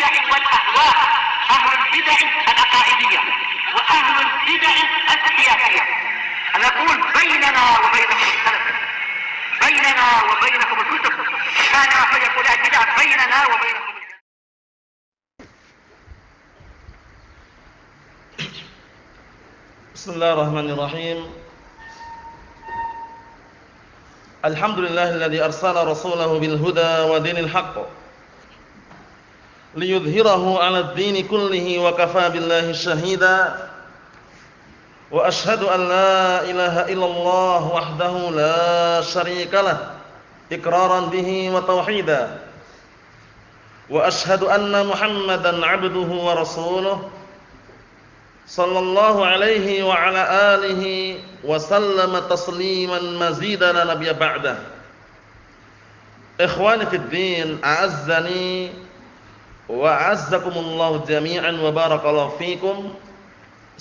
البدع والأهواء، أهل البدع العقائدية وأهل البدع السياسية. نقول بيننا وبينكم السلف، بيننا وبينكم الكتب، كان فيقول البدع بيننا وبينكم. بسم الله الرحمن الرحيم. الحمد لله الذي أرسل رسوله بالهدى ودين الحق ليظهره على الدين كله وكفى بالله شهيدا، وأشهد أن لا إله إلا الله وحده لا شريك له إقرارا به وتوحيدا، وأشهد أن محمدا عبده ورسوله صلى الله عليه وعلى آله وسلم تسليما مزيدا لا نبي بعده. إخواني في الدين، أعزني wa'azzakumullahu jami'an wa barakallahu fikum.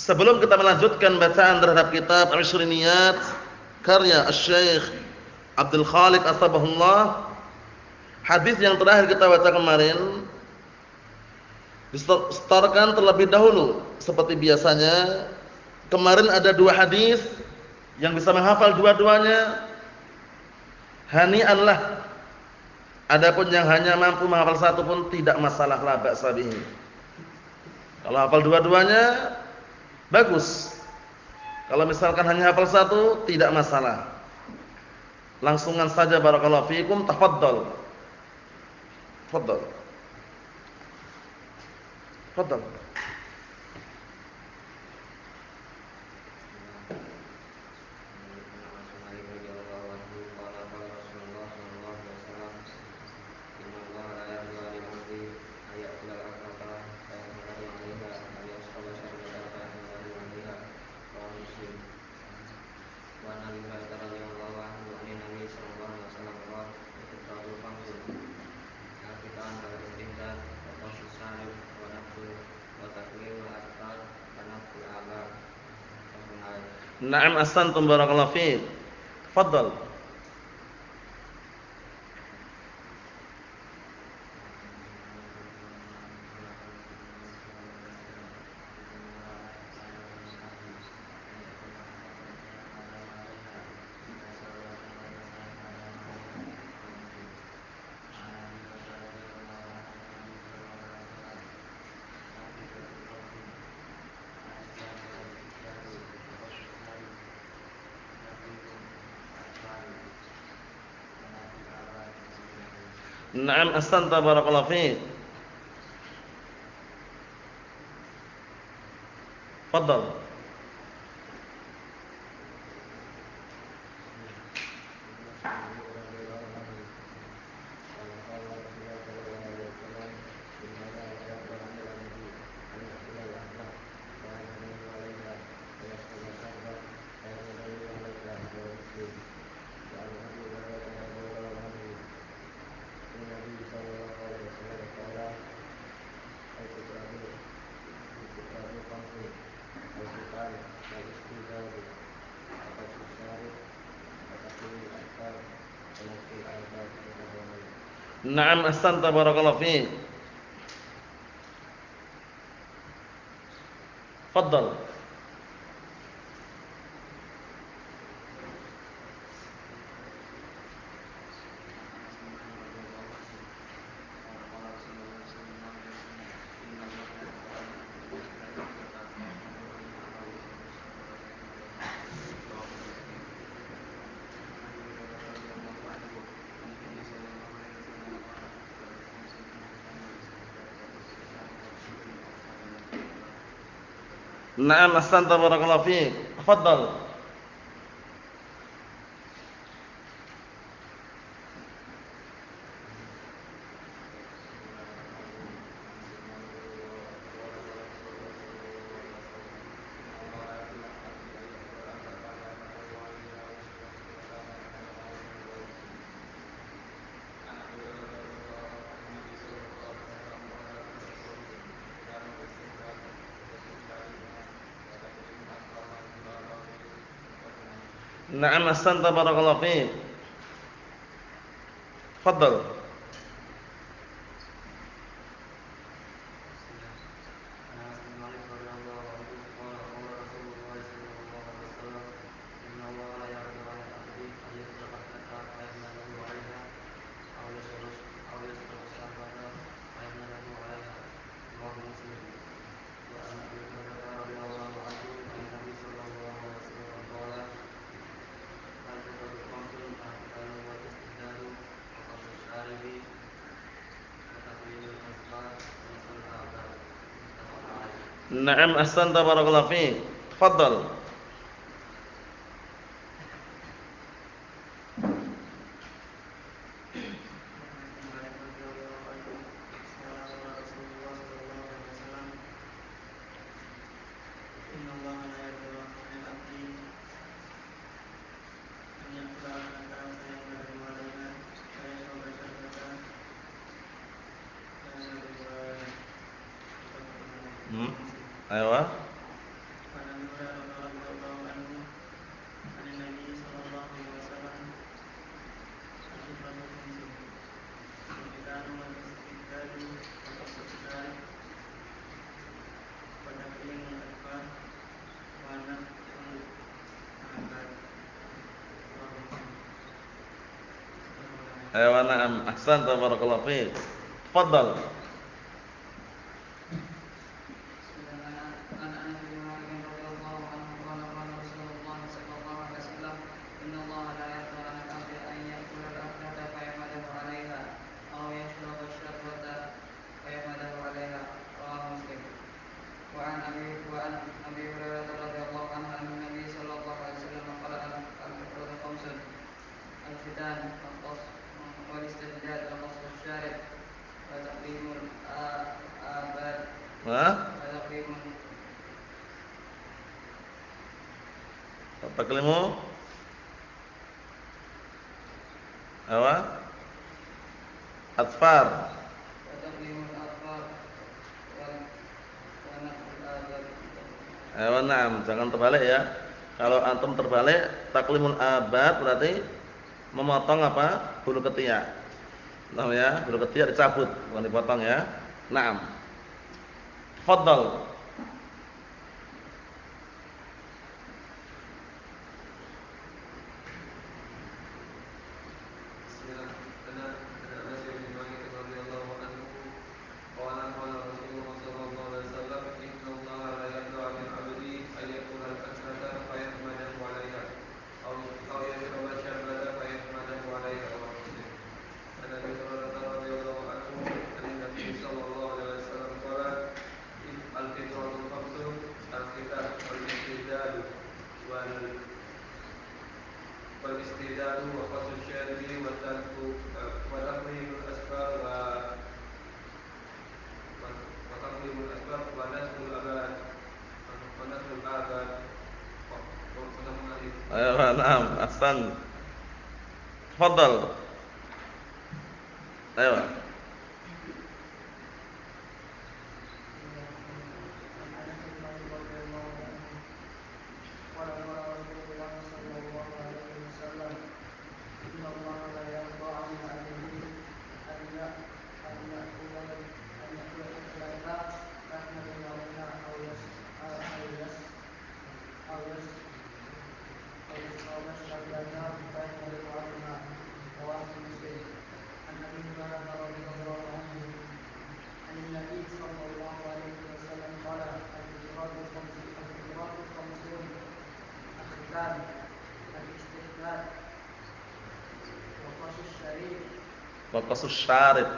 Sebelum kita melanjutkan bacaan terhadap kitab Al-Ishriniyat karya Asy-Syaikh Abdul Khaliq Asbahullah, hadis yang terakhir kita baca kemarin disetorkan terlebih dahulu seperti biasanya. Kemarin ada dua hadis, yang bisa menghafal dua-duanya hani'anlah. Adapun yang hanya mampu menghafal satu pun tidak masalah, la ba'sa bihi. Kalau hafal dua-duanya bagus. Kalau misalkan hanya hafal satu tidak masalah. Langsungan saja, barakallahu fikum, tafadhal. Tafadhal. Tafadhal. Na'am, ahsantum, barakallahu fiik. Tafadhal. Na'am, ahsanta, barakallahu fiik. Tafadhal. Na'am, ahsanta, barakallahu fiik. Tafadhal. Na'am, ahsanta, barakallahu fiik. Tafadhal. Na'am, ahsanta, barakallahu fiik. Tafadhal. Na'am ahsanta barakallahu fiik. Tafadhal. Ayo. Ayo na'am ahsanta barakallahu fiik. Tafadhal. Hah? Taklimu apa? Atfar. Ayo na'am, jangan terbalik ya. Kalau antum terbalik, taklimul abad berarti memotong apa? Bulu ketiak. Paham ya? Bulu ketiak dicabut, bukan dipotong ya. Na'am. Tafadhal. Ayo na'am, ahsan. Tafadhal. Ayo. Wa qasus syarib.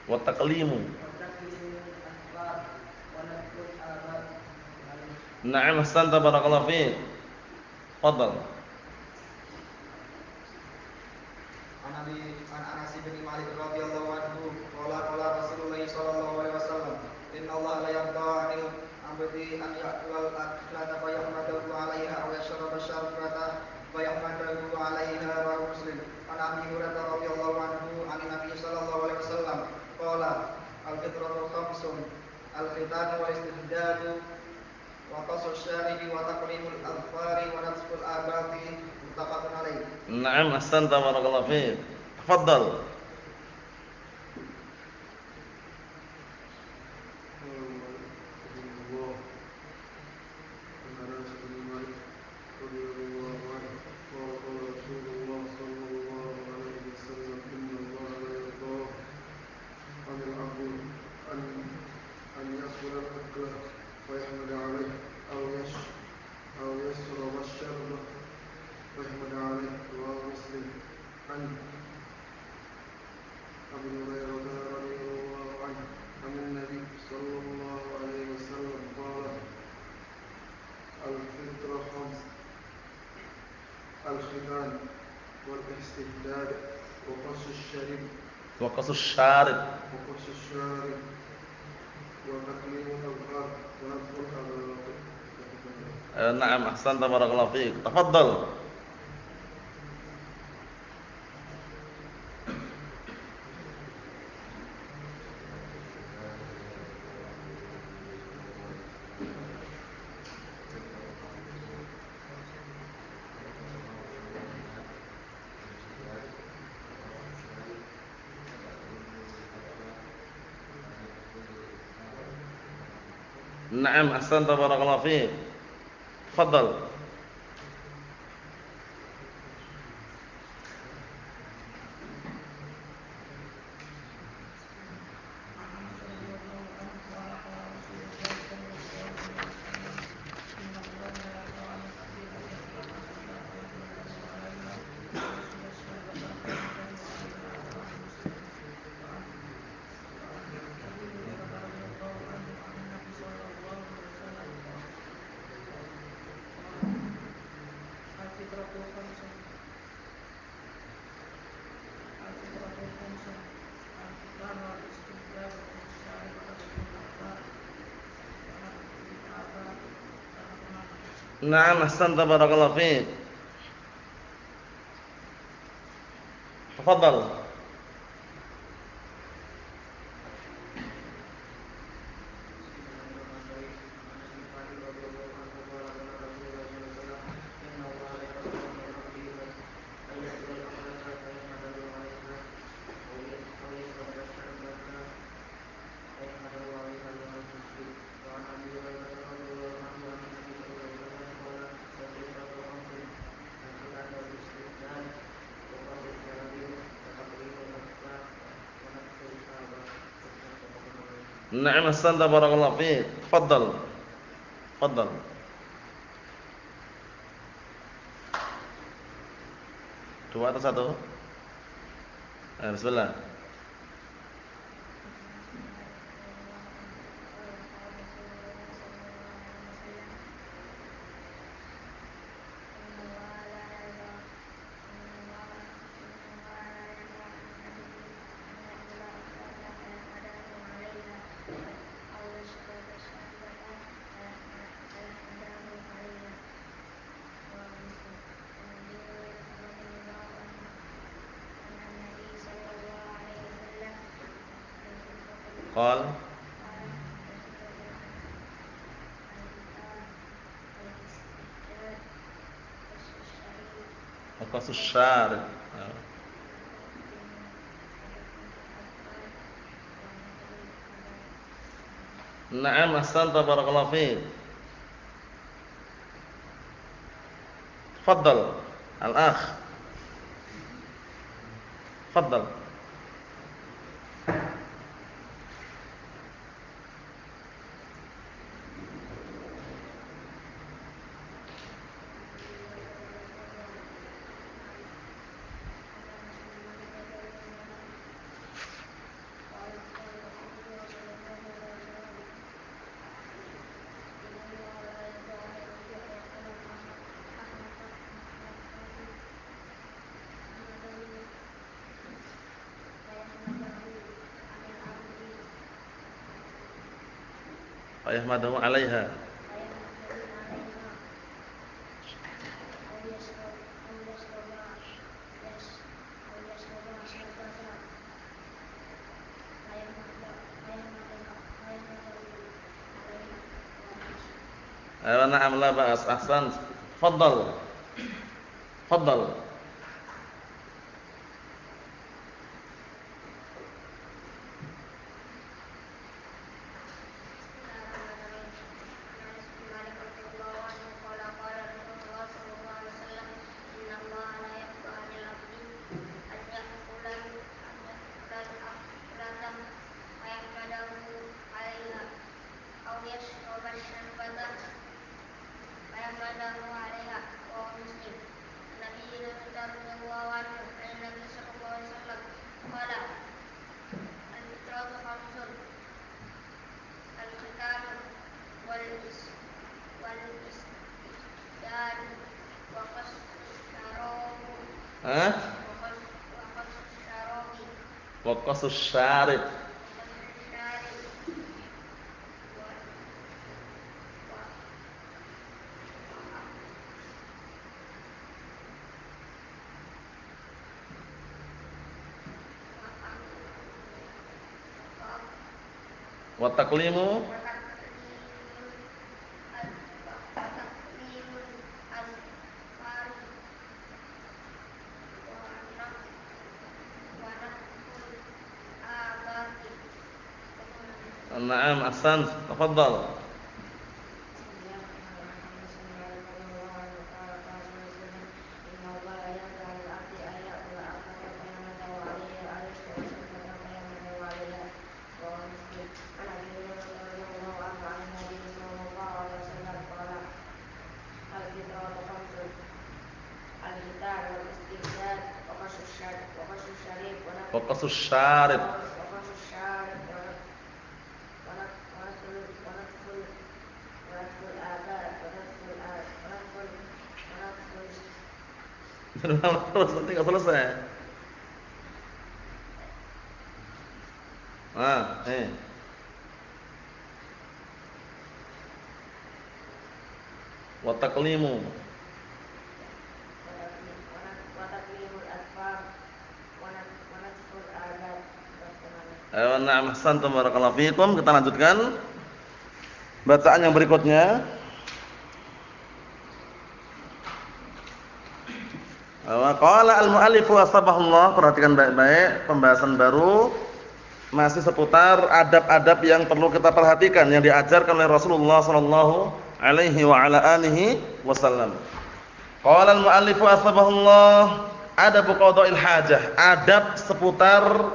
Wa taqlimu. Na'am ahsanta barakallahu fiik. Tafadhal. An Anas bin Malik radhiyallahu anhu qala Rasulullah sallallahu alaihi wasallam inna Allah la yarda 'anil 'abdi an ya'kula al-akhlata fa yahmadahu 'alaiha aw yashraba syarbata fa yahmadahu 'alaiha wa Muslim. An Abi Hurairah radhiyallahu anhu 'an Nabi sallallahu alaihi wasallam qala al-fitratu khamsun al-khitanu wal istihdadu wa qasus syaribi wa taqlimul adfari wa nasful abati muttafaqun alaih. Na'am ahsanta barakallahu fiik. Tafadhal. ويحمد عليه أو يشرب الشربة ويحمد عليه رواه مسلم. عن الختان والاستبداد وقص الشارب وقص الشارب وقص الشارب وتقليم الأظفار ونفخ العضلات. نعم أحسنت بارك الله فيك تفضل. نعم أحسنت بارك الله فيك تفضل. نعم أحسنت بارك الله فيك تفضل. نعم أحسنت بارك الله فيك تفضل تفضل. Dua atau satu? Bismillah. قال وقص الشارب. نعم أحسنت بارك الله فيك تفضل الأخ تفضل. فيحمده عليها. نعم لا بأس أحسنت تفضل تفضل. Hah? Wa qasus syarib. Wa taqlimu Naam, ahsan. Tafadhal. Wa qasus syarib. Terus nanti enggak selesai. Wa taqlimu. Na'am, ahsantum, barakallahu fiikum. Kita lanjutkan bacaan yang berikutnya. Qala al-mu'allif wasabahullah. Perhatikan baik-baik, pembahasan baru masih seputar adab-adab yang perlu kita perhatikan yang diajarkan oleh Rasulullah sallallahu alaihi wa ala alihi wasallam. Qala al-mu'allif wasabahullah, adab qada'il hajah, adab seputar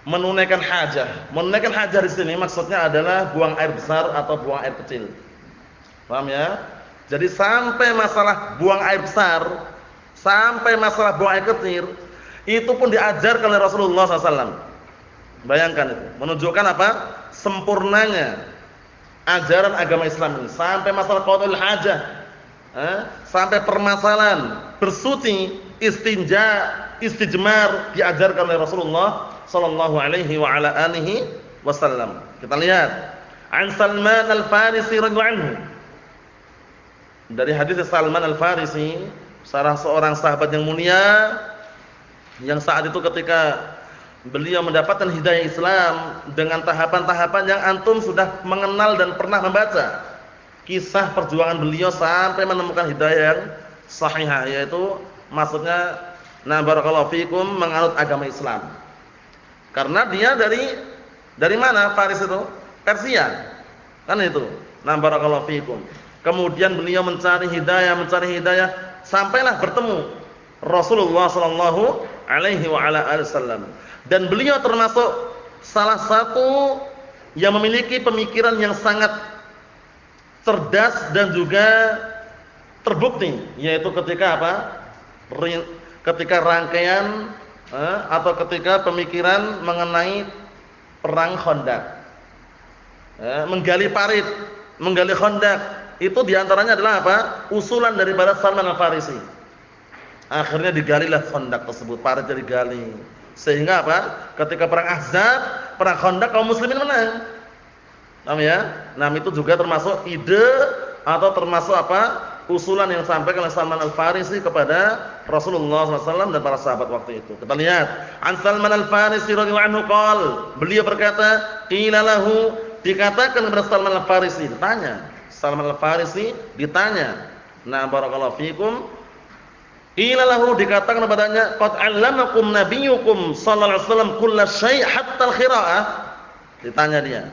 menunaikan hajah. Menunaikan hajah di sini maksudnya adalah buang air besar atau buang air kecil. Paham ya? Jadi sampai masalah buang air besar, sampai masalah buang air kecil, itu pun diajarkan oleh Rasulullah SAW. Bayangkan itu, menunjukkan apa? Sempurnanya ajaran agama Islam ini. Sampai masalah qada'il hajah, sampai permasalahan bersuci, istinja, istijmar diajarkan oleh Rasulullah sallallahu alaihi wa ala alihi wasallam. Kita lihat An Salman Al-Farisi radhiyallahu anhu. Dari hadis Salman Al-Farisi, salah seorang sahabat yang mulia yang saat itu ketika beliau mendapatkan hidayah Islam dengan tahapan-tahapan yang antum sudah mengenal dan pernah membaca kisah perjuangan beliau sampai menemukan hidayah yang sahihah, yaitu maksudnya barakallahu fikum menganut agama Islam. Karena dia dari mana Faris itu? Persia. Kan itu. Barakallahu fikum. Kemudian beliau mencari hidayah sampailah bertemu Rasulullah sallallahu alaihi wa ala alihi wasallam. Dan beliau termasuk salah satu yang memiliki pemikiran yang sangat cerdas dan juga terbukti, yaitu ketika apa? Ketika rangkaian atau ketika pemikiran mengenai perang Khandaq. Menggali parit, menggali Khandaq. Itu diantaranya adalah apa? Usulan daripada Salman Al-Farisi. Akhirnya digalilah Khandaq tersebut, paritnya digali. Sehingga apa? Ketika perang Ahzab, perang Khandaq kaum muslimin menang. Paham ya? Itu juga termasuk ide atau termasuk apa? Usulan yang disampaikan oleh Salman Al-Farisi kepada Rasulullah SAW dan para sahabat waktu itu. Kita lihat, An Salman Al-Farisi radhiyallahu anhu qala, beliau berkata, qila lahu, dikatakan kepada Salman Al-Farisi, ditanya. Salman Al-Farisi ditanya. Barakallahu fikum. Qila lahu, dikatakan kepadanya, qad 'allamakum nabiyyukum sallallahu alaihi wasallam kulla syai' hatta al-qira'ah. Ditanya dia.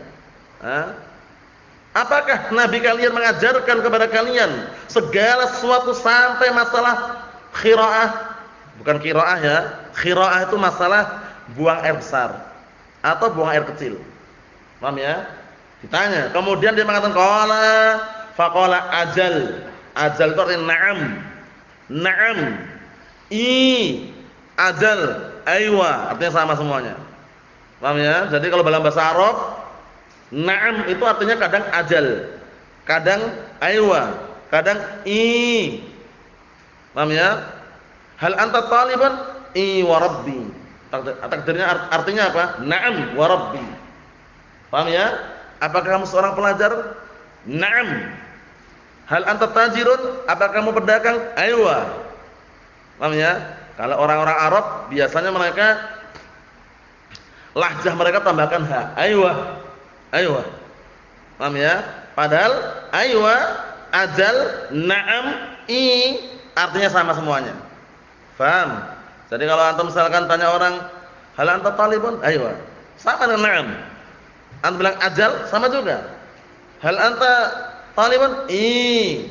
Apakah Nabi kalian mengajarkan kepada kalian segala sesuatu sampai masalah qira'ah? Bukan qira'ah ya. Qira'ah itu masalah buang air besar atau buang air kecil. Paham ya? Ditanya. Kemudian dia mengatakan faqala ajal. Ajal itu artinya na'am. Na'am. Ajal. Aywa. Artinya sama semuanya. Paham ya? Jadi kalau dalam bahasa Arab, na'am itu artinya kadang ajal, kadang aywa, kadang Paham ya? Hal anta talibun? I wa rabbi. Takdirnya artinya apa? Na'am wa rabbi. Paham ya? Apakah kamu seorang pelajar? Na'am. Hal anta tajirun? Apakah kamu pedagang? Aywa. Paham ya? Kalau orang-orang Arab biasanya mereka lahjah mereka tambahkan ha. Aywa. Aywa. Paham ya? Padahal aywa, ajal, na'am, i artinya sama semuanya. Paham? Jadi kalau antum misalkan tanya orang, hal anta talibun? Aywa. Sama dengan na'am. Antum bilang ajal, sama juga. Hal anta talibun? I.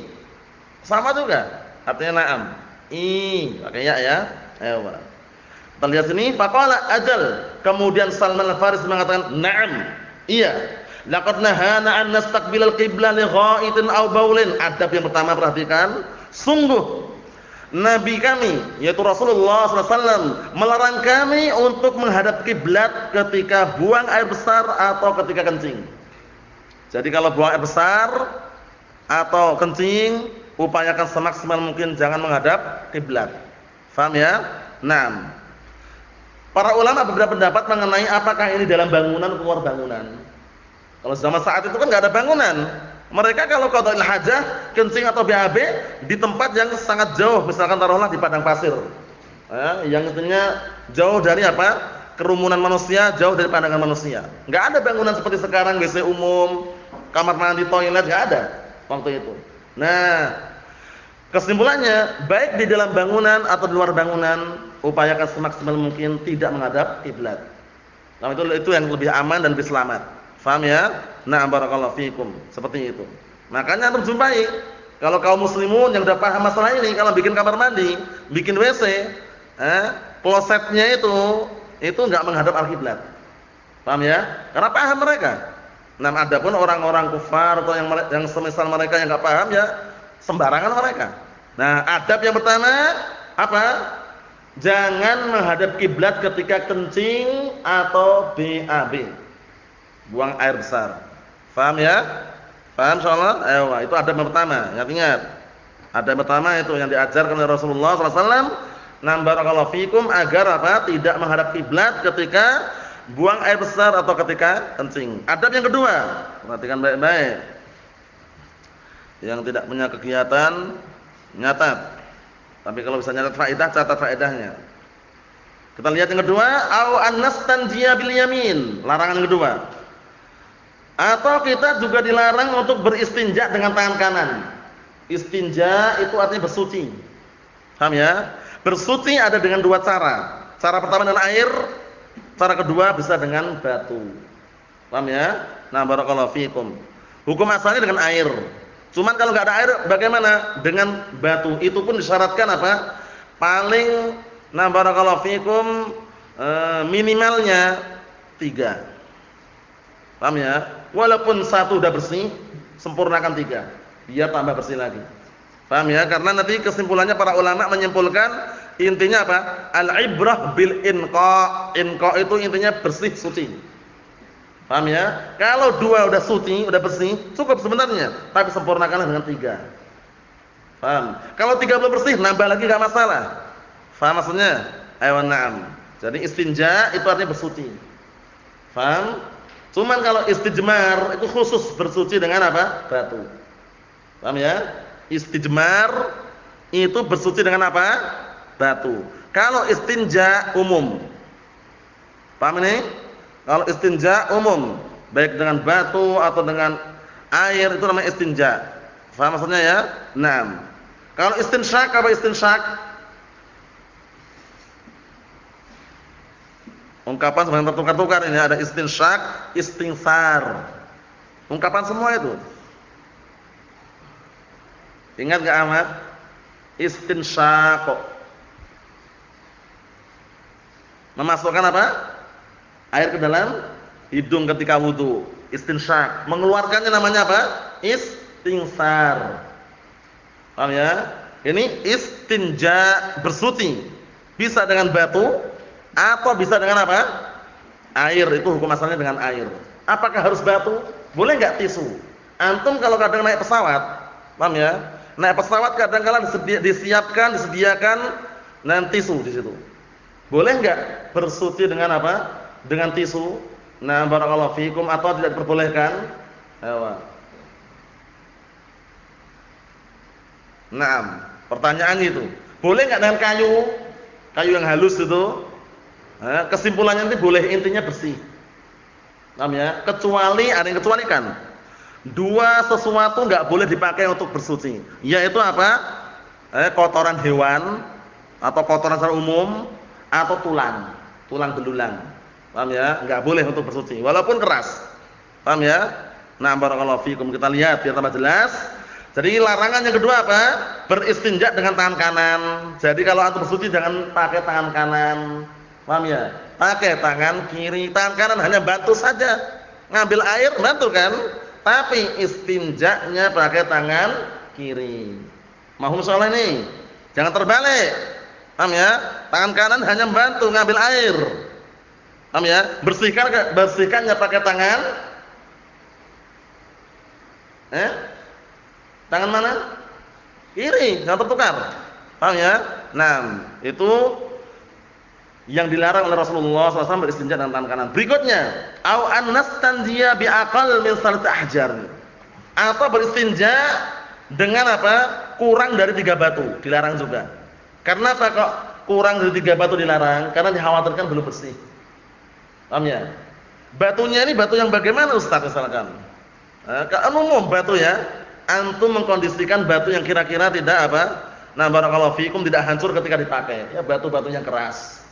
Sama juga. Artinya na'am. I. Pakai ya. Aywa. Kita lihat sini, faqala ajal. Kemudian Salman Al-Farisi mengatakan, na'am. Iya. Laqad nahana an nastaqbilal qiblah li ghaitin aw baulin. Adab yang pertama perhatikan, sungguh Nabi kami yaitu Rasulullah SAW melarang kami untuk menghadap kiblat ketika buang air besar atau ketika kencing. Jadi kalau buang air besar atau kencing, upayakan semaksimal mungkin jangan menghadap kiblat. Paham ya? Nah, para ulama beberapa pendapat mengenai apakah ini dalam bangunan atau luar bangunan. Kalau zaman saat itu kan nggak ada bangunan. Mereka kalau qada'il hajah, kencing atau BAB di tempat yang sangat jauh, misalkan taruhlah di padang pasir. Yang intinya jauh dari apa? Kerumunan manusia, jauh dari pandangan manusia. Nggak ada bangunan seperti sekarang, WC umum, kamar mandi, toilet, nggak ada waktu itu. Nah, kesimpulannya, baik di dalam bangunan atau di luar bangunan, upayakan semaksimal mungkin tidak menghadap kiblat. Nah, itu yang lebih aman dan lebih selamat. Faham ya? Nah, barakallahu fikum. Seperti itu. Makanya antum jumpai kalau kaum muslimun yang udah paham masalah ini, kalau bikin kamar mandi, bikin WC, klosetnya itu enggak menghadap al-kiblat. Paham ya? Karena paham mereka. Nah, adapun orang-orang kufar atau yang semisal mereka yang enggak paham ya sembarangan mereka. Nah, adab yang pertama apa? Jangan menghadap kiblat ketika kencing atau BAB. Buang air besar. Paham ya? Paham insyaallah? Ayo, itu adab yang pertama. Ingat-ingat. Adab yang pertama itu yang diajarkan oleh Rasulullah SAW. Nam barakallahu fikum agar apa? Tidak menghadap kiblat ketika buang air besar atau ketika kencing. Adab yang kedua, perhatikan baik-baik. Yang tidak punya kegiatan nyatat. Tapi kalau bisa nyatat faedah, catat faedahnya. Kita lihat yang kedua, au an-nastanjiya bil yamin. Larangan yang kedua. Atau kita juga dilarang untuk beristinja dengan tangan kanan. Istinja itu artinya bersuci. Paham ya? Bersuci ada dengan dua cara. Cara pertama dengan air, cara kedua bisa dengan batu. Paham ya? Nah, barakallahu fikum. Hukum asalnya dengan air. Cuman kalau enggak ada air bagaimana? Dengan batu. Itu pun disyaratkan apa? Paling nah barakallahu fikum minimalnya 3. Paham ya? Walaupun 1 udah bersih, sempurnakan 3. Biar tambah bersih lagi. Paham ya? Karena nanti kesimpulannya para ulama menyimpulkan intinya apa? Al-ibrah bil inqa. Inqa itu intinya bersih, suci. Paham ya? Kalau 2 udah suci, udah bersih, cukup sebenarnya. Tapi sempurnakanlah dengan 3. Paham? Kalau 3 belum bersih, nambah lagi enggak masalah. Paham maksudnya? Ayo na'am. Jadi istinja itu artinya bersuci. Paham? Cuman kalau istijmar itu khusus bersuci dengan apa? Batu. Paham ya? Istijmar itu bersuci dengan apa? Batu. Kalau istinja umum. Paham ini? Kalau istinja umum, baik dengan batu atau dengan air itu namanya istinja. Paham maksudnya ya? Naam. Kalau istinsyak apa istinsyak? Ungkapan sebenarnya tertukar-tukar ini, ada istinsyak, istinsar. Ungkapan semua itu. Ingat enggak Ahmad? Istinsyak. Memasukkan apa? Air ke dalam hidung ketika wudu. Istinsyak. Mengeluarkannya namanya apa? Istinsar. Paham ya? Ini istinja, bersuci. Bisa dengan batu atau bisa dengan apa? Air. Itu hukum asalnya dengan air. Apakah harus batu? Boleh enggak tisu? Antum kalau kadang naik pesawat, paham ya? Naik pesawat kadang-kadang disediakan tisu di situ. Boleh enggak bersuci dengan apa? Dengan tisu? Nah, barakallahu fikum, atau tidak diperbolehkan? Ayo. Naam, pertanyaan itu. Boleh enggak dengan kayu? Kayu yang halus itu? Kesimpulannya nanti boleh, intinya bersih. Paham ya? Kecuali ada yang kecualikan. Dua sesuatu enggak boleh dipakai untuk bersuci. Yaitu apa? Kotoran hewan atau kotoran secara umum atau tulang belulang. Paham ya? Enggak boleh untuk bersuci walaupun keras. Paham ya? Nah, barakallahu fikum, kita lihat biar tambah jelas. Jadi larangan yang kedua apa? Beristinja dengan tangan kanan. Jadi kalau antum bersuci jangan pakai tangan kanan. Paham ya? Pakai tangan kiri. Tangan kanan hanya bantu saja. Ngambil air bantu kan? Tapi istinjanya pakai tangan kiri. Mahum soal ini. Jangan terbalik. Paham ya? Tangan kanan hanya membantu ngambil air. Paham ya? Bersihkannya pakai tangan. Tangan mana? Kiri, jangan tertukar. Paham ya? Nah, itu yang dilarang oleh Rasulullah SAW, beristinja dengan tangan kanan. Berikutnya, au annastanjiya biaqal min salati ahjar. Atau beristinja dengan apa? Kurang dari 3 batu, dilarang juga. Karena apa kok kurang dari 3 batu dilarang? Karena dikhawatirkan belum bersih. Paham ya? Batunya ini batu yang bagaimana Ustaz misalkan? Kan umum batu ya. Antum mengkondisikan batu yang kira-kira tidak apa? Nah, barakallahu fikum, tidak hancur ketika dipakai. Ya batu-batu yang keras.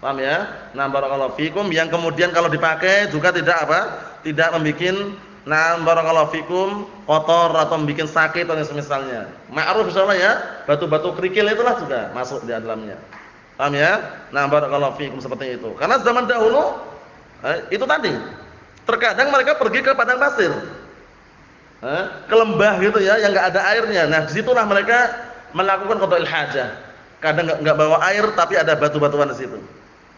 Paham ya? Nah, barakallahu fikum, yang kemudian kalau dipakai juga tidak apa? Tidak membuat, nah, barakallahu fikum, kotor atau membuat sakit atau semisalnya. Ma'ruf insyaallah ya, batu-batu kerikil itulah juga masuk di dalamnya. Paham ya? Nah, barakallahu fikum, seperti itu. Karena zaman dahulu itu tadi. Terkadang mereka pergi ke padang pasir. Ke lembah gitu ya, yang enggak ada airnya. Nah, disitulah mereka melakukan qada'il hajah. Kadang enggak bawa air tapi ada batu-batuan di situ.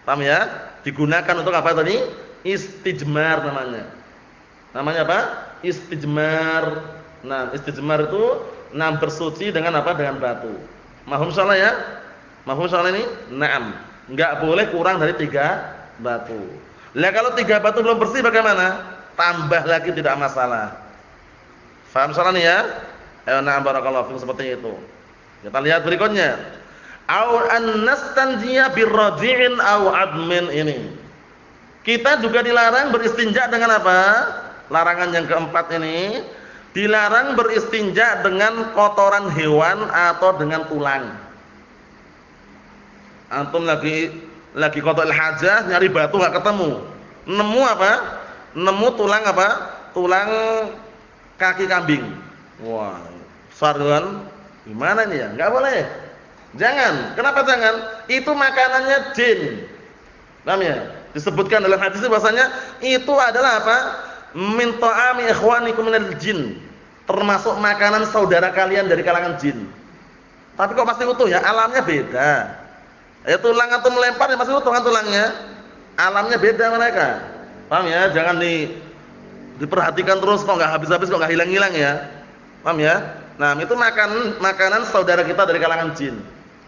Paham ya? Digunakan untuk apa tadi? Istijmar namanya. Namanya apa? Istijmar. Nah, istijmar itu bersuci dengan apa? Dengan batu. Mahum salah ya? Mahum salah ini? Naam. Enggak boleh kurang dari 3 batu. Lah kalau 3 batu belum bersih bagaimana? Tambah lagi tidak masalah. Faham salah nih ya? Na'am barakallahu fikum, seperti itu. Kita lihat berikutnya. Au annastanjiya birradi'in au admin ini. Kita juga dilarang beristinja dengan apa? Larangan yang keempat ini, dilarang beristinja dengan kotoran hewan atau dengan tulang. Antum lagi qada'il hajah, nyari batu enggak ketemu. Nemu apa? Nemu tulang apa? Tulang kaki kambing. Wah, sarwan gimana ini ya? Enggak boleh. Jangan. Kenapa jangan? Itu makanannya jin. Paham ya? Disebutkan dalam hadis bahwasanya itu adalah apa? Min ta'ami ikhwanikum minal jin. Termasuk makanan saudara kalian dari kalangan jin. Tapi kok masih utuh ya? Alamnya beda. Ya tulang atau melempar ya masih utuh kan tulangnya. Alamnya beda mereka. Paham ya? Jangan diperhatikan terus kok enggak habis-habis, kok enggak hilang-hilang ya. Paham ya? Nah, itu makanan saudara kita dari kalangan jin.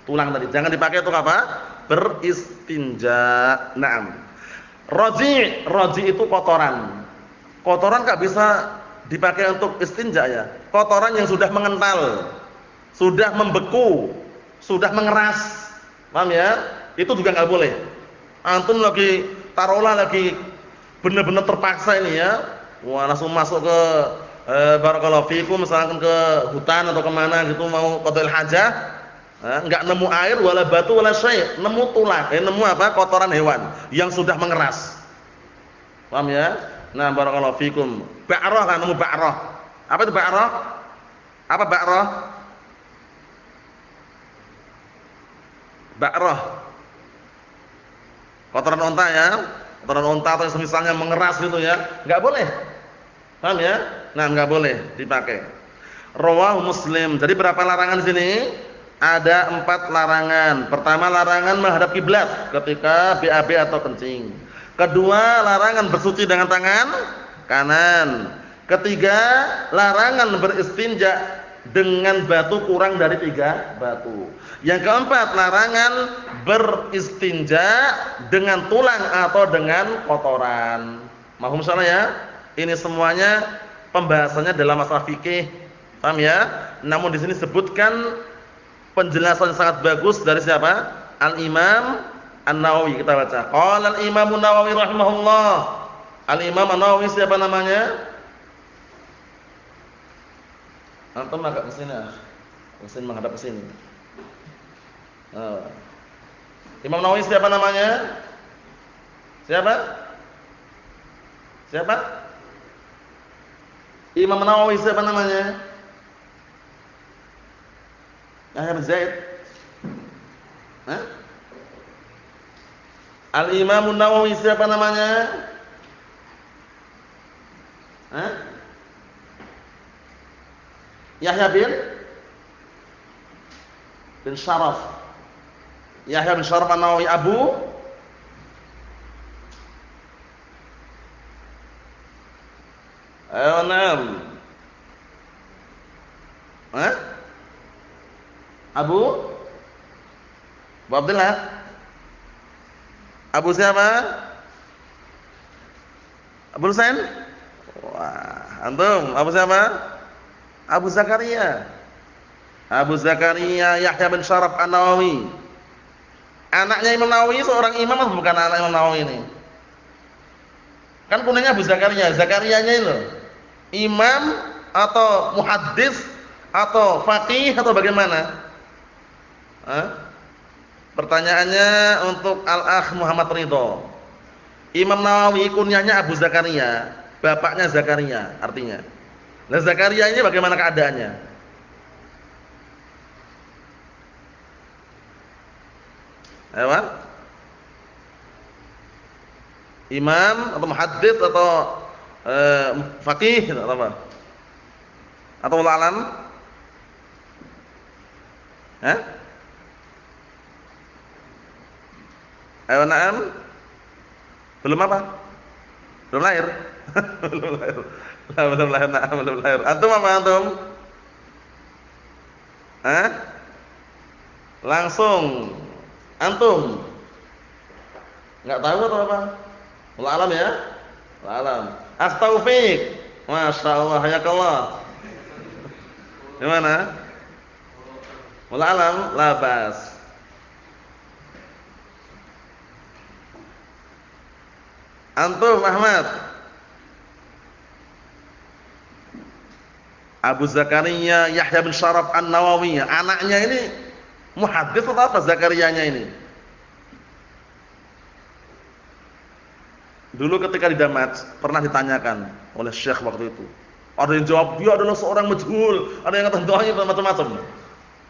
Tulang tadi jangan dipakai untuk apa? Beristinja. Naam. Raji itu kotoran. Kotoran enggak bisa dipakai untuk istinja ya. Kotoran yang sudah mengental, sudah membeku, sudah mengeras. Paham ya? Itu juga enggak boleh. Antum lagi taruhlah lagi benar-benar terpaksa ini ya. Wah, langsung masuk ke barakallahu fikum, misalkan ke hutan atau kemana gitu mau qada'il hajah, enggak nemu air wala batu wala syai', nemu tulang, nemu apa? Kotoran hewan yang sudah mengeras. Paham ya? Nah, barakallahu fikum. Ba'rah kan, nemu ba'rah. Apa itu ba'rah? Apa ba'rah? Ba'rah. Kotoran unta ya. Kotoran unta atau misalnya mengeras gitu ya. Enggak boleh. Paham ya? Nah, enggak boleh dipakai. Rawahu Muslim. Jadi berapa larangan di sini? Ada 4 larangan. Pertama, larangan menghadap kiblat ketika BAB atau kencing. Kedua, larangan bersuci dengan tangan kanan. Ketiga, larangan beristinja dengan batu kurang dari 3 batu. Yang keempat, larangan beristinja dengan tulang atau dengan kotoran. Mahum salah ya? Ini semuanya pembahasannya dalam masalah fikih. Paham ya? Namun di sini sebutkan penjelasan sangat bagus dari siapa? Al-Imam An-Nawawi. Kita baca. Qala al-Imam An-Nawawi rahimahullah. Al-Imam An-Nawawi siapa namanya? Antum agak ke sini, Mesin menghadap ke sini. Imam Nawawi siapa namanya? Siapa? Siapa? Imam Nawawi siapa namanya? Yahya bin Zaid. Al-Imam Nawawi siapa namanya? Yahya bin Syaraf. Yahya bin Syaraf An-Nawawi Abu Naam. Abu Abdullah. Abu siapa? Abu Husain? Wah, antum Abu siapa? Abu Zakaria. Abu Zakaria Yahya bin Syaraf An-Nawawi. Anaknya Imam Nawawi seorang imam atau bukan anak Imam Nawawi ini? Kan kuningnya Abu Zakaria. Zakarianya itu imam atau muhaddis atau faqih atau bagaimana? Pertanyaannya untuk Al-Akh Muhammad Ridho. Imam Nawawi kunyahnya Abu Zakaria, bapaknya Zakaria artinya. Nah, Zakaria ini bagaimana keadaannya? Ayo. Imam atau muhaddits atau faqih atau apa? Atau wallahu alam? Ayo na'am. Belum apa? Belum lahir. Belum lahir. Belum lahir, na'am, belum lahir. Antum apa antum? Langsung antum. Enggak tahu atau apa? Wallahu alam ya? Wallahu alam. Astaufik. Masyaallah, hayakallah. Gimana? Wallahu alam, labas. Antum Ahmad. Abu Zakaria Yahya bin Syaraf An-Nawawi. Anaknya ini muhaddits atau apa Zakarianya ini? Dulu ketika di Damat pernah ditanyakan oleh Syekh waktu itu. Ada yang jawab dia adalah seorang majhul, ada yang kata dhaif macam-macam.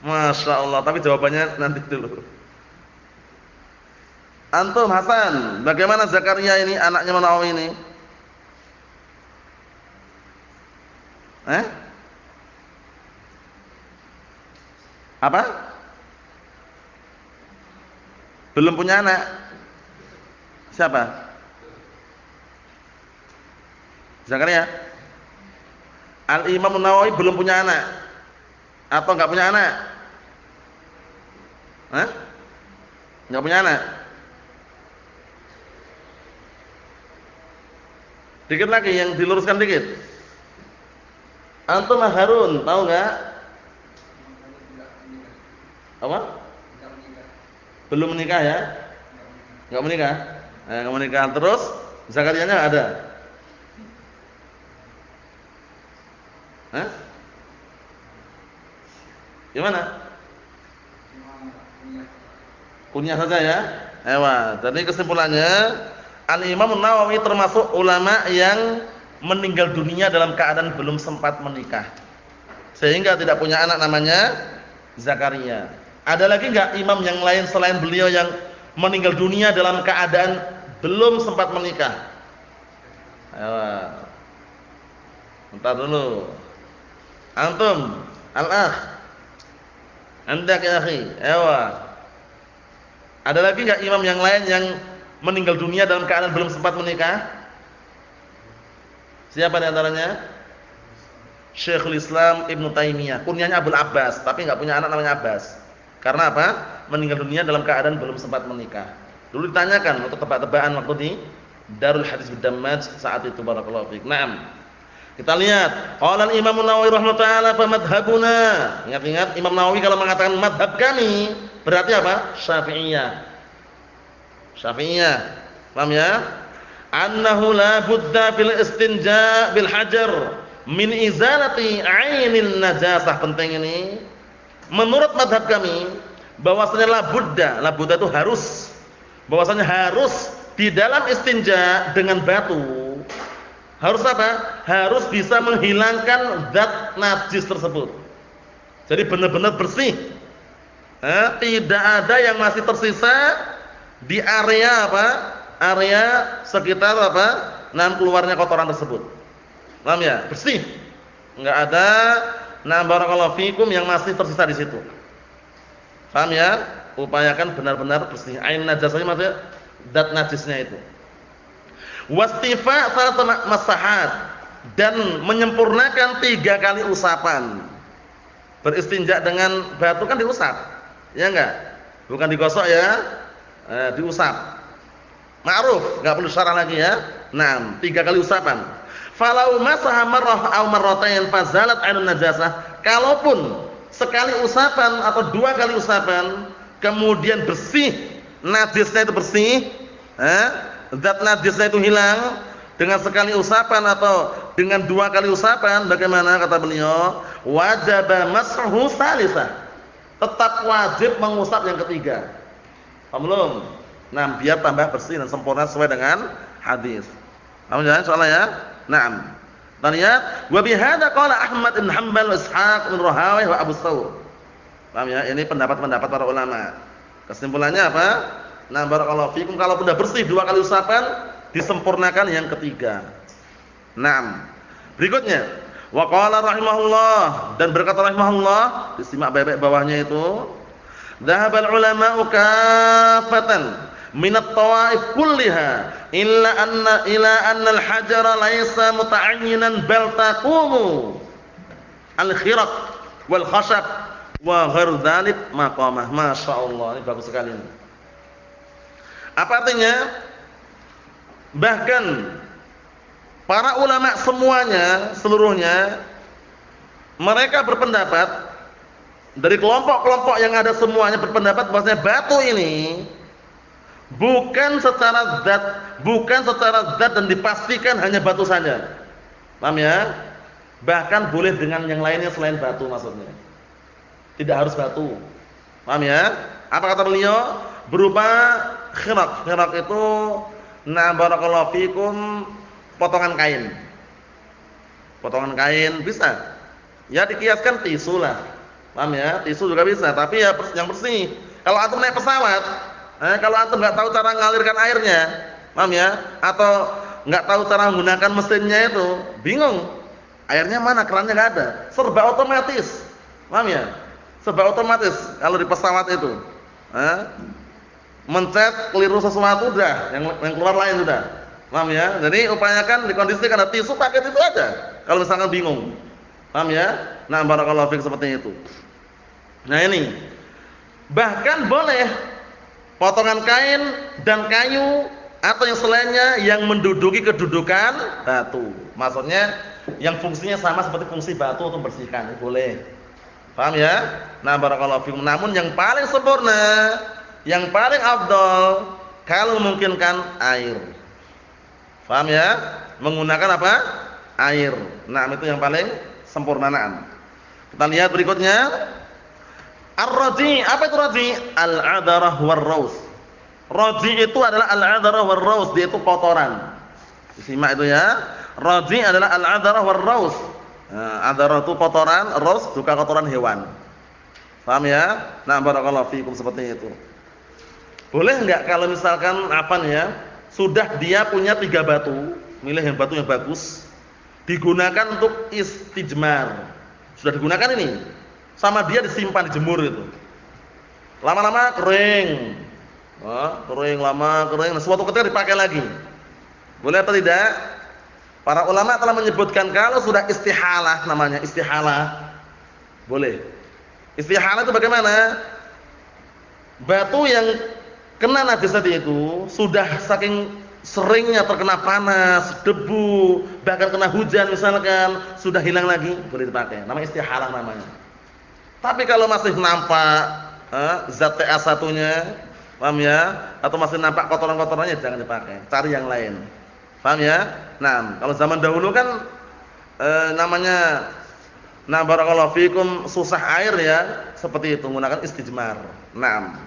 Masya Allah, tapi jawabannya nanti dulu. Antum Hasan, bagaimana Zakaria ini anaknya Nawawi ini? Apa? Belum punya anak. Siapa? Zakaria. Al-Imam Nawawi belum punya anak atau enggak punya anak? Enggak punya anak. Dikit lagi yang diluruskan dikit. Antum Harun, tahu enggak? Apa? Belum menikah ya? Enggak menikah. Enggak menikah. Terus Zakarianya enggak ada. Gimana? Kunyah saja ya. Jadi kesimpulannya Al-Imam Nawawi termasuk ulama yang meninggal dunia dalam keadaan belum sempat menikah, sehingga tidak punya anak namanya Zakaria. Ada lagi enggak imam yang lain selain beliau yang meninggal dunia dalam keadaan belum sempat menikah? Bentar dulu. Antum, al-akh, andak ya akhi. Ada lagi enggak imam yang lain yang meninggal dunia dalam keadaan belum sempat menikah? Siapa di antaranya? Syekhul Islam Ibnu Taimiyah, kunyahnya Abul Abbas, tapi enggak punya anak namanya Abbas. Karena apa? Meninggal dunia dalam keadaan belum sempat menikah. Dulu ditanyakan untuk tebak-tebakan waktu di Darul Hadis Bidammaj saat itu, barakallahu fiik. Naam. Kita lihat, qala Imam Nawawi rahimahullah taala fa madhhabuna. Ingat-ingat Imam Nawawi kalau mengatakan madhab kami, berarti apa? Syafi'iyah. Syafi'iyah. Paham ya? Annahu la budda fil istinja bil hajar min izalati ainil najasah. Penting ini. Menurut madhab kami, bahwasanya la budda itu harus. Bahwasanya harus di dalam istinja dengan batu. Harus apa? Harus bisa menghilangkan zat najis tersebut. Jadi benar-benar bersih. Tidak ada yang masih tersisa di area apa? Area sekitar apa? Keluarnya kotoran tersebut. Paham ya? Bersih. Enggak ada barakallahu fikum yang masih tersisa di situ. Paham ya? Upayakan benar-benar bersih. Ain najasahnya maksudnya zat najisnya itu. Wastifa salat masahat, dan menyempurnakan 3 kali usapan. Beristinja dengan batu kan diusap, ya enggak? Bukan digosok ya, diusap. Ma'ruf, enggak perlu syarah lagi ya. 3 kali usapan. Falau masaha marrah aw marratain fazalat 'ainun najasah. Kalaupun sekali usapan atau 2 kali usapan kemudian bersih, najisnya itu bersih, zat najisnya itu hilang dengan sekali usapan atau dengan 2 kali usapan, bagaimana kata beliau? Wajib mashu salisah. Tetap wajib mengusap yang ketiga. Paham belum? Nah, biar tambah bersih dan sempurna sesuai dengan hadis. Paham ya soalnya ya? Naam. Dan lihat, wa bihadza qala Ahmad bin Hanbal wa Ishaq bin Rahawayh wa Abu Thawr. Paham ya? Ini pendapat-pendapat para ulama. Kesimpulannya apa? Nah, barakallahu fikum, kalau sudah bersih 2 kali usapan, disempurnakan yang ketiga. Naam. Berikutnya, wa qala rahimahullah, dan berkata rahimahullah, disimak baik-baik bawahnya itu, dhahabal ulama'u kafatan min at-tawaif kulliha illa anna al-hajara laysa muta'ayyinan bal taqumu al-khiraq wal khashab wa ghairu dzalik maqamah. Masyaallah, ini bagus sekali ini. Apa artinya? Bahkan para ulama semuanya, seluruhnya, mereka berpendapat, dari kelompok-kelompok yang ada semuanya berpendapat bahwasanya batu ini bukan secara zat dan dipastikan hanya batu saja. Paham ya? Bahkan boleh dengan yang lainnya selain batu maksudnya. Tidak harus batu. Paham ya? Apa kata beliau? Berupa khiraq. Khiraq itu barakallahu fikum, potongan kain. Potongan kain bisa. Ya dikiaskan tisu lah. Paham ya? Tisu juga bisa, tapi ya yang bersih. Kalau antum naik pesawat, kalau antum enggak tahu cara ngalirkan airnya, paham ya? Atau enggak tahu cara menggunakan mesinnya itu, bingung. Airnya mana? Kerannya enggak ada. Serba otomatis. Paham ya? Serba otomatis kalau di pesawat itu. Mencet keliru sesuatu udah, yang keluar lain sudah. Paham ya? Jadi upayakan dikondisikan ada tisu, pakai tisu aja. Kalau misalkan bingung. Paham ya? Nah, barakallahu fiik, seperti itu. Nah, ini. Bahkan boleh potongan kain dan kayu atau yang selainnya yang menduduki kedudukan batu. Maksudnya yang fungsinya sama seperti fungsi batu untuk membersihkan, boleh. Paham ya? Nah, barakallahu fiik. Namun yang paling sempurna, yang paling afdal kalau memungkinkan air. Paham ya? Menggunakan apa? Air. Nah, itu yang paling sempurna. Kita lihat berikutnya. Ar-raji, apa itu raji? Al-adarah war-raus. Raji itu adalah al-adarah war-raus, dia itu kotoran. Disimak itu ya. Raji adalah al-adarah war-raus. Adarah itu kotoran, raus juga kotoran hewan. Paham ya? Nah, barakallahu fiikum, seperti itu. Boleh enggak kalau misalkan sudah dia punya 3 batu, milih yang batu yang bagus, digunakan untuk istijmar. Sudah digunakan ini, sama dia disimpan, dijemur itu. Lama-lama kering. Kering lama, kering. Nah, suatu ketika dipakai lagi. Boleh atau tidak? Para ulama telah menyebutkan kalau sudah istihalah, namanya istihalah, boleh. Istihalah itu bagaimana? Batu yang kena najis tadi itu sudah saking seringnya terkena panas, debu, bahkan kena hujan misalkan, sudah hilang lagi, boleh dipakai. Namanya istihalah namanya. Tapi kalau masih nampak zat TA1-nya, paham ya? Atau masih nampak kotoran-kotorannya, jangan dipakai. Cari yang lain. Paham ya? Nah, kalau zaman dahulu kan namanya barakallahu fikum susah air ya, seperti itu menggunakan istijmar. Nah,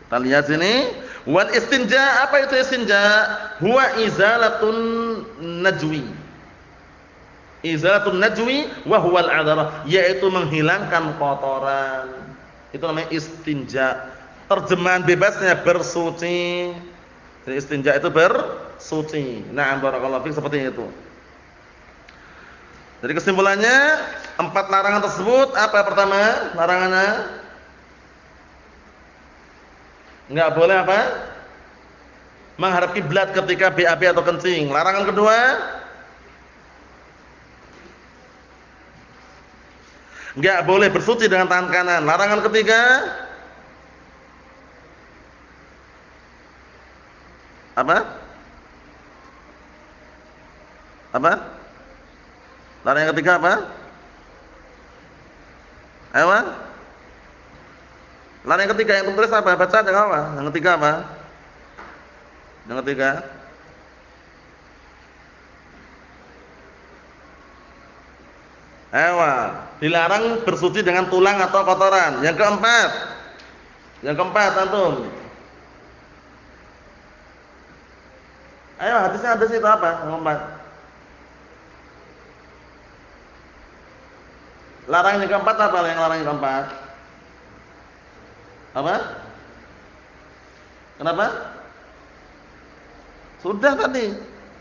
kita lihat sini, wal istinja, apa itu istinja? Huwa izalatun najwi. Izalatun najwi wa huwal adharah, yaitu menghilangkan kotoran. Itu namanya istinja. Terjemahan bebasnya bersuci. Jadi istinja itu bersuci. Nah, barakallahu fiik, seperti itu. Jadi kesimpulannya 4 larangan tersebut apa pertama? Larangannya enggak boleh apa? Menghadap kiblat ketika BAB atau kencing. Larangan kedua, enggak boleh bersuci dengan tangan kanan. Larangan ketiga, apa? Apa? Larangan yang ketiga apa? Ayo. Larangan yang ketiga yang tertulis apa? Baca aja apa? Yang ketiga apa? Yang ketiga. Ayo. Dilarang bersuci dengan tulang atau kotoran. Yang keempat. Yang keempat antum. Ayo, hadisnya ada situ apa? Yang keempat. Larangan yang keempat apa? Yang larangan yang keempat? Apa? Kenapa? Sudah tadi.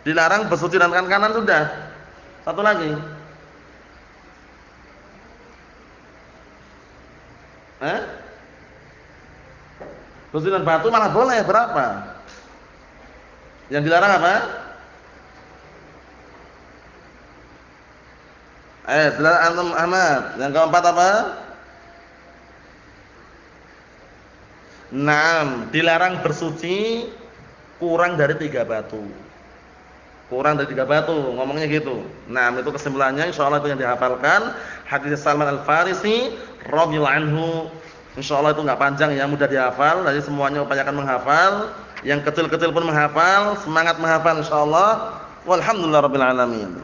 Dilarang bersuci dengan tangan kanan sudah. Satu lagi. Bersuci dengan batu malah boleh. Berapa? Yang dilarang apa? Dilarang antum Ahmad. Yang keempat apa? Naam, dilarang bersuci kurang dari 3 batu. Kurang dari 3 batu, ngomongnya gitu. Naam, itu kesimpulannya insyaallah itu yang dihafalkan. Hadis Salman Al-Farisi radhiyallahu anhu. Insyaallah itu enggak panjang ya, mudah dihafal. Jadi semuanya upayakan menghafal. Yang kecil-kecil pun menghafal, semangat menghafal insyaallah. Walhamdulillahirabbil alamin.